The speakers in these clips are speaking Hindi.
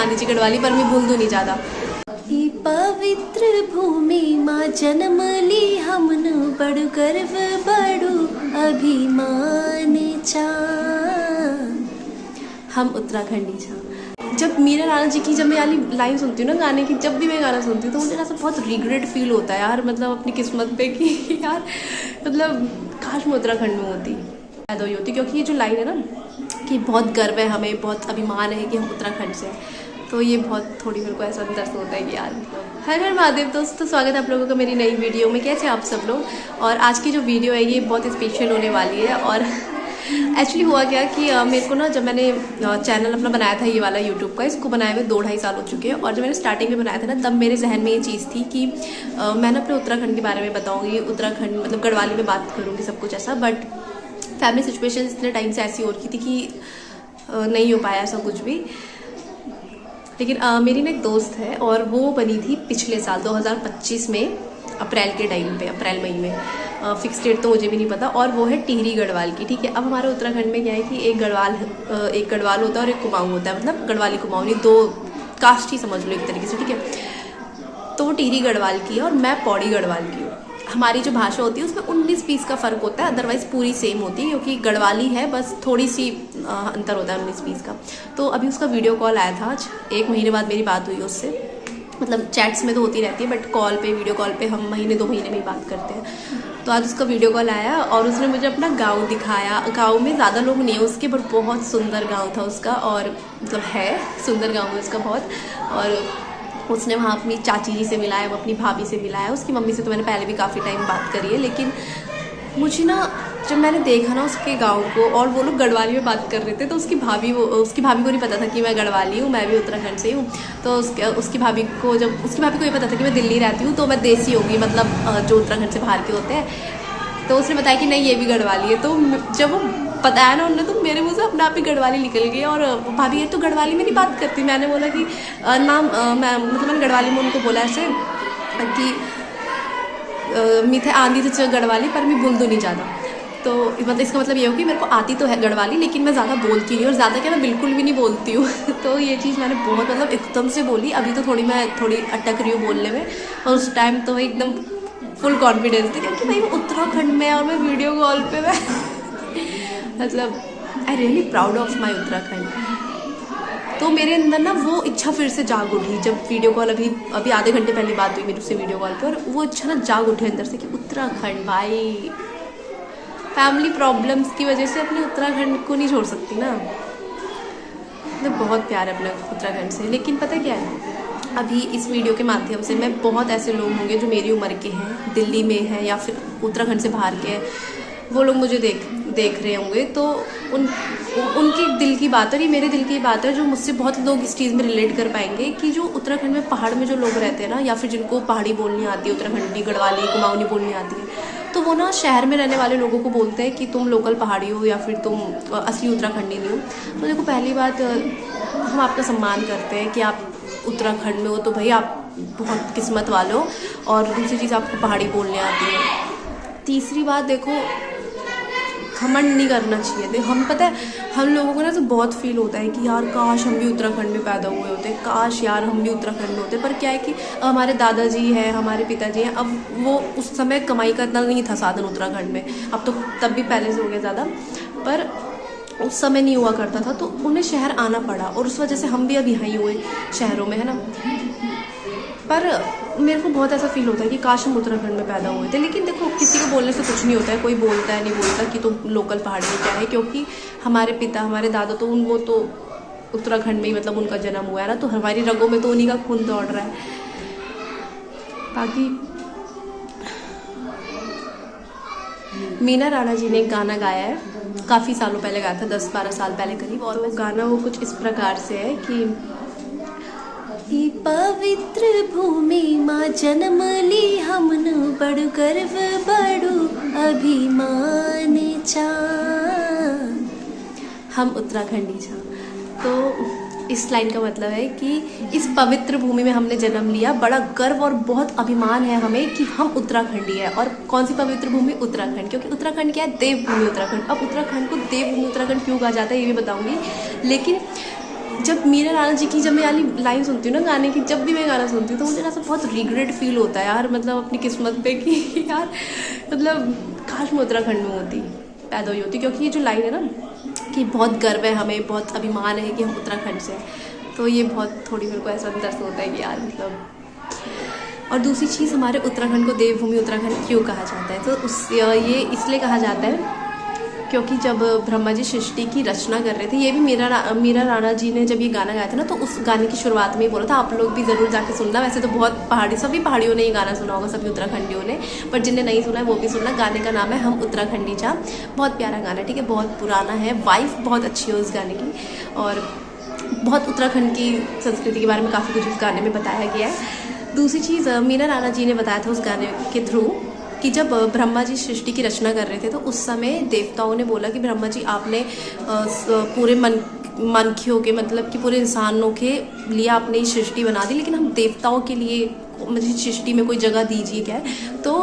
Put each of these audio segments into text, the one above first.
आनी चाहिए गढ़वाली, पर मैं भूल दूँ नहीं ज़्यादा। पवित्र भूमि माँ जन्म ली हमन, बड़ु गर्व बड़ु अभिमान चा, हम उत्तराखंडी छा। जब मीरा राणा जी की जब मैं यानी लाइन सुनती हूँ ना गाने की, जब भी मैं गाना सुनती हूँ तो मुझे ऐसा बहुत रिग्रेट फील होता है यार, मतलब अपनी किस्मत पे कि यार मतलब काश मैं उत्तराखंड में होती, पैदा हुई होती। क्योंकि ये जो लाइन है ना कि बहुत गर्व है हमें, बहुत अभिमान है कि हम उत्तराखंड से हैं, तो ये बहुत थोड़ी मेरे को ऐसा अंदर से होता है कि यार। हर हर महादेव दोस्तों, स्वागत है आप लोगों का मेरी नई वीडियो में। कैसे आप सब लोग? और आज की जो वीडियो है ये बहुत स्पेशल होने वाली है। और एक्चुअली हुआ क्या कि मेरे को ना, जब मैंने चैनल अपना बनाया था ये वाला यूट्यूब का, इसको बनाए हुए 2-2.5 साल हो चुके हैं। और जब मैंने स्टार्टिंग में बनाया था ना, तब मेरे जहन में ये चीज़ थी कि मैं अपने उत्तराखंड के बारे में बताऊँगी, उत्तराखंड मतलब गढ़वाली में बात करूँगी, सब कुछ ऐसा। बट फैमिली सिचुएशन इतने टाइम से ऐसी हो रही थी कि नहीं हो पाया ऐसा कुछ भी। लेकिन मेरी ना एक दोस्त है और वो बनी थी पिछले साल 2025 में अप्रैल के टाइम पे, अप्रैल मई में, फिक्स डेट तो मुझे भी नहीं पता। और वो है टिहरी गढ़वाल की, ठीक है। अब हमारे उत्तराखंड में क्या है कि एक गढ़वाल होता है और एक कुमाऊँ होता है, मतलब गढ़वाली कुमाऊनी दो कास्ट ही समझ लो एक तरीके से, ठीक है। तो वो टिहरी गढ़वाल की है और मैं पौड़ी गढ़वाल की हूँ। हमारी जो भाषा होती है उसमें 19-20 का फ़र्क होता है, अदरवाइज़ पूरी सेम होती है, क्योंकि गढ़वाली है, बस थोड़ी सी अंतर होता है 19-20 का। तो अभी उसका वीडियो कॉल आया था, आज 1 महीने बाद मेरी बात हुई उससे। मतलब चैट्स में तो होती रहती है, बट कॉल पे, वीडियो कॉल पे हम 1-2 महीने में ही बात करते हैं। तो आज उसका वीडियो कॉल आया और उसने मुझे अपना गाँव दिखाया। गाँव में ज़्यादा लोग नहीं है उसके, बट बहुत सुंदर गाँव था उसका, और मतलब है सुंदर गाँव है उसका बहुत। और उसने वहाँ अपनी चाची जी से मिलाया, वो अपनी भाभी से मिलाया। उसकी मम्मी से तो मैंने पहले भी काफ़ी टाइम बात करी है, लेकिन मुझे ना, जब मैंने देखा ना उसके गांव को, और वो लोग गढ़वाली में बात कर रहे थे, तो उसकी भाभी को नहीं पता था कि मैं गढ़वाली हूँ, मैं भी उत्तराखंड से हूँ। तो उसकी भाभी को ये पता था कि मैं दिल्ली रहती हूँ, तो मैं देसी होगी, मतलब जो उत्तराखंड से बाहर के होते हैं। तो उसने बताया कि नहीं ये भी गढ़वाली है। तो जब वो बताया ना उन्होंने, तो मेरे मुँह से अपने आप ही गढ़वाली निकल गई। और भाभी ये तो गढ़वाली में नहीं बात करती। मैंने बोला कि मैंने गढ़वाली में उनको बोला ऐसे कि मीठे आंधी तो गढ़वाली, पर मैं बोल दूँ नहीं ज़्यादा। तो मतलब इसका मतलब ये हो कि मेरे को आती तो है गढ़वाली, लेकिन मैं ज़्यादा बोलती नहीं, और ज़्यादा क्या, मैं बिल्कुल भी नहीं बोलती हूँ। तो ये चीज़ मैंने बहुत मतलब एकदम से बोली। अभी तो मैं थोड़ी अटक रही हूँ बोलने में, और उस टाइम तो एकदम फुल कॉन्फिडेंस थी, क्योंकि भाई उत्तराखंड में और मैं वीडियो कॉल पे मैं मतलब I really proud of my Uttarakhand. तो मेरे अंदर ना वो इच्छा फिर से जाग उठी, जब वीडियो कॉल अभी आधे घंटे पहले बात हुई मेरी उससे वीडियो कॉल पर, वो इच्छा ना जाग उठी अंदर से कि उत्तराखंड, भाई फैमिली प्रॉब्लम्स की वजह से अपने उत्तराखंड को नहीं छोड़ सकती ना। मतलब बहुत प्यार है अपने उत्तराखंड से। लेकिन पता क्या है, अभी इस वीडियो के माध्यम से मैं बहुत ऐसे लोग होंगे जो मेरी उम्र के हैं, दिल्ली में हैं या फिर उत्तराखंड से बाहर के हैं, वो लोग मुझे देख रहे होंगे। तो उनकी दिल की बात है, और ये मेरे दिल की बात है, जो मुझसे बहुत लोग इस चीज़ में रिलेट कर पाएंगे कि जो उत्तराखंड में पहाड़ में जो लोग रहते हैं ना, या फिर जिनको पहाड़ी बोलनी आती है, उत्तराखंडी, गढ़वाली, कुमाऊनी बोलनी आती है, तो वो ना शहर में रहने वाले लोगों को बोलते हैं कि तुम लोकल पहाड़ी हो या फिर तुम असली उत्तराखंडी नहीं हो। तो देखो, पहली बात, हम आपका सम्मान करते हैं कि आप उत्तराखंड में हो, तो भाई आप बहुत किस्मत वाले हो। और दूसरी चीज़, आपको पहाड़ी बोलने आती है। तीसरी बात, देखो घमंड नहीं करना चाहिए। देखो हम, पता है हम लोगों को ना तो बहुत फील होता है कि यार काश हम भी उत्तराखंड में पैदा हुए होते, काश यार हम भी उत्तराखंड में होते। पर क्या है कि हमारे दादाजी हैं, हमारे पिताजी हैं, अब वो उस समय कमाई का इतना नहीं था साधन उत्तराखंड में, अब तो तब भी पहले से हो गया ज़्यादा, पर उस समय नहीं हुआ करता था, तो उन्हें शहर आना पड़ा, और उस वजह से हम भी अब यहाँ ही हुए शहरों में, है ना। पर मेरे को बहुत ऐसा फील होता है कि काश हम उत्तराखंड में पैदा हुए थे। लेकिन देखो, किसी को बोलने से कुछ नहीं होता है, कोई बोलता है नहीं बोलता कि तुम लोकल पहाड़ी में क्या है, क्योंकि हमारे पिता, हमारे दादा तो वो तो उत्तराखंड में ही, मतलब उनका जन्म हुआ है ना, तो हमारी रगों में तो उन्हीं का खून दौड़ रहा है। बाकी मीरा राणा जी ने एक गाना गाया है, काफ़ी सालों पहले गाया था, 10-12 साल पहले करीब। और वो गाना वो कुछ इस प्रकार से है कि पवित्र भूमि माँ जन्म ली हमन, बड़ु गर्व बड़ु अभिमान चा, हम उत्तराखंडी छा। तो इस लाइन का मतलब है कि इस पवित्र भूमि में हमने जन्म लिया, बड़ा गर्व और बहुत अभिमान है हमें कि हम उत्तराखंडी है। और कौन सी पवित्र भूमि? उत्तराखंड, क्योंकि उत्तराखंड क्या है? देवभूमि उत्तराखंड। अब उत्तराखंड को देवभूमि उत्तराखंड क्यों कहा जाता है ये भी बताऊंगी। लेकिन जब मीरा राणा जी की जब मैं वाली लाइन सुनती हूँ ना गाने की, जब भी मैं गाना सुनती हूँ तो मुझे ऐसा बहुत रिग्रेट फील होता है यार, मतलब अपनी किस्मत पे कि यार मतलब काश मैं उत्तराखंड में होती, पैदा हुई होती। क्योंकि ये जो लाइन है ना कि बहुत गर्व है हमें, बहुत अभिमान है कि हम उत्तराखंड से हैं, तो ये बहुत थोड़ी मेरे को ऐसा अंदर से होता है कि यार मतलब। और दूसरी चीज़, हमारे उत्तराखंड को देवभूमि उत्तराखंड क्यों कहा जाता है, तो ये इसलिए कहा जाता है क्योंकि जब ब्रह्मा जी सृष्टि की रचना कर रहे थे, ये भी मीरा राणा जी ने जब ये गाना गाया था ना, तो उस गाने की शुरुआत में ही बोला था, आप लोग भी ज़रूर जाके सुनना। वैसे तो बहुत सभी पहाड़ियों ने ये गाना सुना होगा, सभी उत्तराखंडियों ने, पर जिन्हें नहीं सुना है वो भी सुनना। गाने का नाम है हम उत्तराखंडी जा, बहुत प्यारा गाना है, ठीक है, बहुत पुराना है, वाइफ बहुत अच्छी है उस गाने की, और बहुत उत्तराखंड की संस्कृति के बारे में काफ़ी कुछ उस गाने में बताया गया है। दूसरी चीज़, मीरा राणा जी ने बताया था उस गाने के थ्रू कि जब ब्रह्मा जी सृष्टि की रचना कर रहे थे, तो उस समय देवताओं ने बोला कि ब्रह्मा जी आपने पूरे मनखियों के, मतलब कि पूरे इंसानों के लिए आपने सृष्टि बना दी, लेकिन हम देवताओं के लिए मुझे सृष्टि में कोई जगह दीजिए क्या है। तो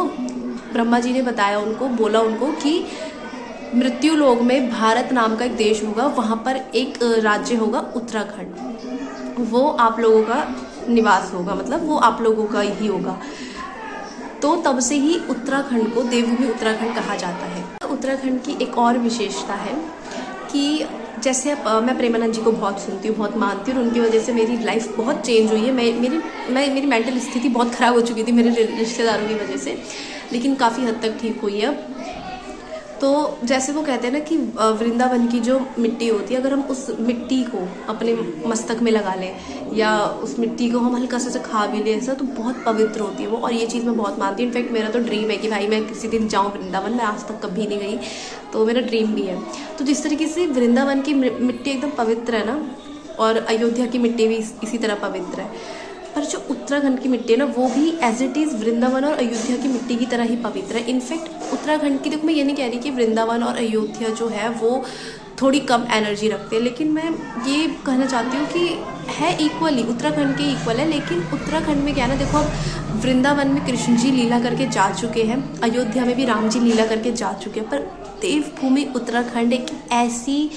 ब्रह्मा जी ने बताया उनको, बोला उनको कि मृत्यु लोक में भारत नाम का एक देश होगा, वहाँ पर एक राज्य होगा उत्तराखंड, वो आप लोगों का निवास होगा, मतलब वो आप लोगों का ही होगा। तो तब से ही उत्तराखंड को देवभूमि उत्तराखंड कहा जाता है। उत्तराखंड की एक और विशेषता है कि जैसे मैं प्रेमानंद जी को बहुत सुनती हूँ, बहुत मानती हूँ, और उनकी वजह से मेरी लाइफ बहुत चेंज हुई है। मेरी मेंटल स्थिति बहुत ख़राब हो चुकी थी मेरे रिश्तेदारों की वजह से, लेकिन काफ़ी हद तक ठीक हुई है। तो जैसे वो कहते हैं ना कि वृंदावन की जो मिट्टी होती है, अगर हम उस मिट्टी को अपने मस्तक में लगा लें या उस मिट्टी को हम हल्का से खा भी लें ऐसा, तो बहुत पवित्र होती है वो, और ये चीज़ मैं बहुत मानती हूँ। इनफैक्ट मेरा तो ड्रीम है कि भाई मैं किसी दिन जाऊँ वृंदावन, मैं आज तक कभी नहीं गई, तो मेरा ड्रीम भी है। तो जिस तरीके से वृंदावन की मिट्टी एकदम पवित्र है ना, और अयोध्या की मिट्टी भी इसी तरह पवित्र है, पर जो उत्तराखंड की मिट्टी है ना, वो भी एज इट इज़ वृंदावन और अयोध्या की मिट्टी की तरह ही पवित्र है। इनफैक्ट उत्तराखंड की, देखो मैं ये नहीं कह रही कि वृंदावन और अयोध्या जो है वो थोड़ी कम एनर्जी रखते हैं, लेकिन मैं ये कहना चाहती हूँ कि है इक्वली, उत्तराखंड के इक्वल है। लेकिन उत्तराखंड में क्या है ना, देखो अब वृंदावन में कृष्ण जी लीला करके जा चुके हैं, अयोध्या में भी राम जी लीला करके जा चुके हैं, पर देवभूमि उत्तराखंड एक ऐसी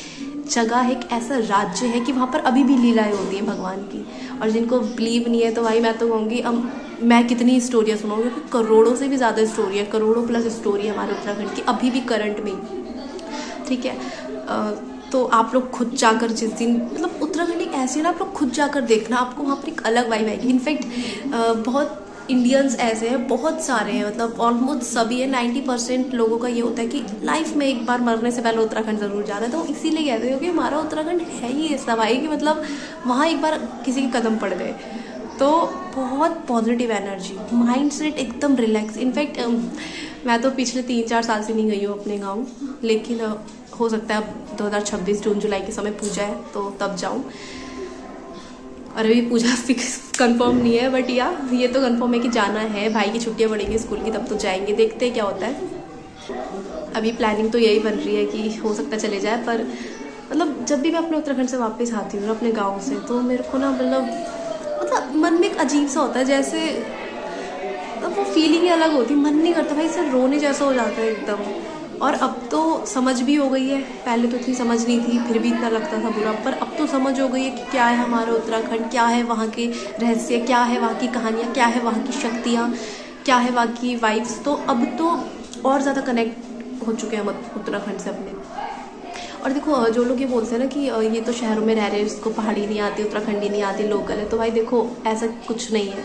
जगह है, एक ऐसा राज्य है कि वहाँ पर अभी भी लीलाएं होती हैं भगवान की। और जिनको बिलीव नहीं है तो भाई मैं तो कहूँगी, अब मैं कितनी स्टोरियाँ सुनाऊँगी, क्योंकि करोड़ों से भी ज़्यादा स्टोरी है, करोड़ों प्लस स्टोरी है हमारे उत्तराखंड की अभी भी करंट में, ठीक है। तो आप लोग खुद जाकर जिस दिन, मतलब उत्तराखंड एक ऐसी है ना, आप लोग खुद जाकर देखना, आपको वहाँ पर एक अलग वाइब आएगी। इनफैक्ट बहुत इंडियंस ऐसे हैं, बहुत सारे हैं, मतलब ऑलमोस्ट सभी है, 90% लोगों का ये होता है कि लाइफ में एक बार मरने से पहले उत्तराखंड ज़रूर जाना है। तो इसीलिए कहते हैं कि हमारा उत्तराखंड है ही ऐसा भाई कि मतलब वहाँ एक बार किसी के कदम पड़ गए तो बहुत पॉजिटिव एनर्जी, माइंड सेट एकदम रिलैक्स। इनफैक्ट मैं तो पिछले 3-4 साल से नहीं गई हूँ अपने गाँव, लेकिन हो सकता है अब 2026 जून जुलाई के समय पूजा है तो तब जाऊँ। और अभी पूजा फिक्स कंफर्म नहीं है, बट ये तो कंफर्म है कि जाना है। भाई की छुट्टियां पड़ेंगी स्कूल की, तब तो जाएंगे, देखते हैं क्या होता है। अभी प्लानिंग तो यही बन रही है कि हो सकता चले जाए, पर मतलब जब भी मैं अपने उत्तराखंड से वापस आती हूँ ना, अपने गाँव से, तो मेरे को ना मतलब मन में एक अजीब सा होता है, जैसे वो फीलिंग ही अलग होती है, मन नहीं करता भाई, सिर्फ रोने जैसा हो जाता है एकदम। और अब तो समझ भी हो गई है, पहले तो इतनी समझ नहीं थी, फिर भी इतना लगता था बुरा, पर अब तो समझ हो गई है कि क्या है हमारा उत्तराखंड, क्या है वहाँ के रहस्य, क्या है वहाँ की कहानियाँ, क्या है वहाँ की शक्तियाँ, क्या है वहाँ की वाइब्स। तो अब तो और ज़्यादा कनेक्ट हो चुके हैं हम उत्तराखंड से अपने। और देखो जो लोग ये बोलते हैं ना कि ये तो शहरों में रह रहे हैं, इसको पहाड़ी नहीं आती, उत्तराखंडी नहीं आती, लोकल है, तो भाई देखो ऐसा कुछ नहीं है।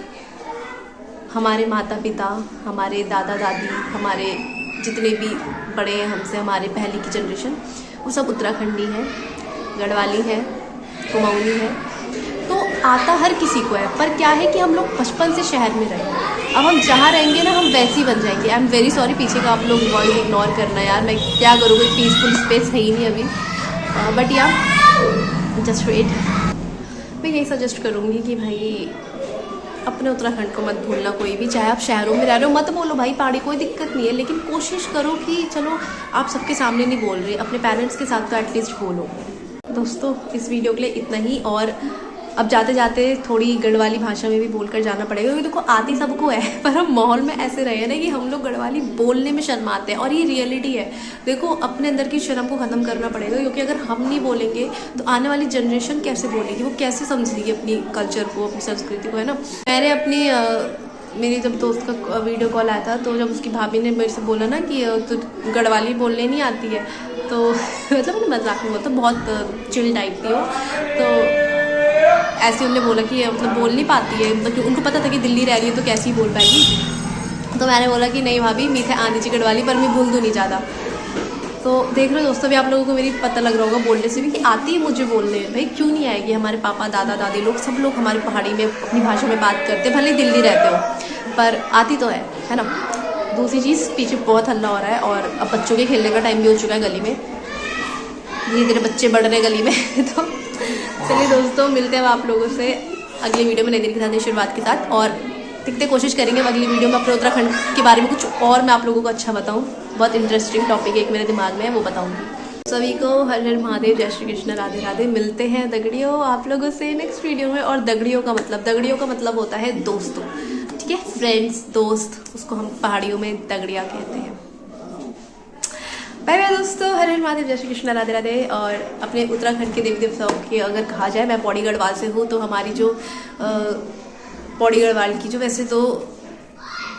हमारे माता पिता, हमारे दादा दादी, हमारे जितने भी बड़े हैं हमसे, हमारे पहले की जनरेशन, वो सब उत्तराखंडी है, गढ़वाली है, कुमाऊनी है। तो आता हर किसी को है, पर क्या है कि हम लोग बचपन से शहर में रहे, अब हम जहाँ रहेंगे ना हम वैसे ही बन जाएंगे। आई एम वेरी सॉरी, पीछे का आप लोग वॉइस इग्नोर करना यार, मैं क्या करूँ, कोई पीसफुल स्पेस है ही नहीं अभी, बट या जस्ट वेट। मैं यही सजेस्ट करूँगी कि भाई अपने उत्तराखंड को मत भूलना कोई भी, चाहे आप शहरों में रह रहे हो, मत बोलो भाई पहाड़ी, कोई दिक्कत नहीं है, लेकिन कोशिश करो कि चलो आप सबके सामने नहीं बोल रहे, अपने पेरेंट्स के साथ तो एटलीस्ट बोलो। दोस्तों इस वीडियो के लिए इतना ही, और अब जाते जाते थोड़ी गढ़वाली भाषा में भी बोलकर जाना पड़ेगा, क्योंकि देखो आती सबको है, पर हम माहौल में ऐसे रहे ना कि हम लोग गढ़वाली बोलने में शर्माते हैं, और ये रियलिटी है। देखो अपने अंदर की शर्म को ख़त्म करना पड़ेगा, क्योंकि अगर हम नहीं बोलेंगे तो आने वाली जनरेशन कैसे बोलेगी, वो कैसे समझेगी अपनी कल्चर को, अपनी संस्कृति को, है ना। मैंने अपनी मेरी जब दोस्त का वीडियो कॉल आया था, तो जब उसकी भाभी ने मेरे से बोला ना कि तू गढ़वाली बोलने नहीं आती है, तो मतलब मैंने मजाक में बोला, तो बहुत चिल टाइप थी वो, तो ऐसे उन्होंने बोला कि मतलब बोल नहीं पाती है, मतलब उनको पता था कि दिल्ली रह रही है तो कैसे ही बोल पाएगी। तो मैंने बोला कि नहीं भाभी मीठे आनी चाहिए गढ़वाली, पर मैं बोल दूँ नहीं ज़्यादा। तो देख रहे हो दोस्तों, भी आप लोगों को मेरी पता लग रहा होगा बोलने से भी कि आती है मुझे बोलने, भाई क्यों नहीं आएगी। हमारे पापा दादा दादी लोग सब लोग हमारी पहाड़ी में अपनी भाषा में बात करते, भले दिल्ली रहते हो, पर आती तो है ना। दूसरी चीज़, पीछे बहुत हल्ला हो रहा है और अब बच्चों के खेलने का टाइम भी हो चुका है गली में, धीरे धीरे बच्चे बढ़ रहे गली में। तो चलिए दोस्तों, मिलते हैं आप लोगों से अगली वीडियो में नई दिन के साथ, शुरुआत के साथ, और दिखते कोशिश करेंगे अगली वीडियो में अपने उत्तराखंड के बारे में कुछ और मैं आप लोगों को अच्छा बताऊं। बहुत इंटरेस्टिंग टॉपिक एक मेरे दिमाग में है, वो बताऊंगी। सभी को हर हर महादेव, जय श्री कृष्ण, राधे राधे। मिलते हैं दगड़ियों आप लोगों से नेक्स्ट वीडियो में। और दगड़ियों का मतलब होता है दोस्तों, ठीक है, फ्रेंड्स, दोस्त, उसको हम पहाड़ियों में दगड़िया कहते हैं। बाय बाय दोस्तों, हर हर महादेव, जय श्री कृष्ण, राधे राधे। और अपने उत्तराखंड के देवी देवताओं की अगर कहा जाए, मैं पौड़ी गढ़वाल से हूँ, तो हमारी जो पौड़ी गढ़वाल की जो वैसे तो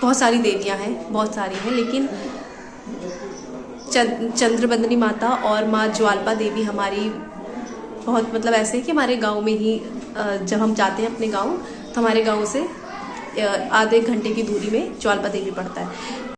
बहुत सारी देवियाँ हैं, बहुत सारी हैं, लेकिन चंद्रबंदनी माता और माँ ज्वालपा देवी हमारी बहुत मतलब ऐसे है कि हमारे गांव में ही जब हम जाते हैं अपने गांव, तो हमारे गांव से आधे घंटे की दूरी में ज्वालपा देवी पड़ता है।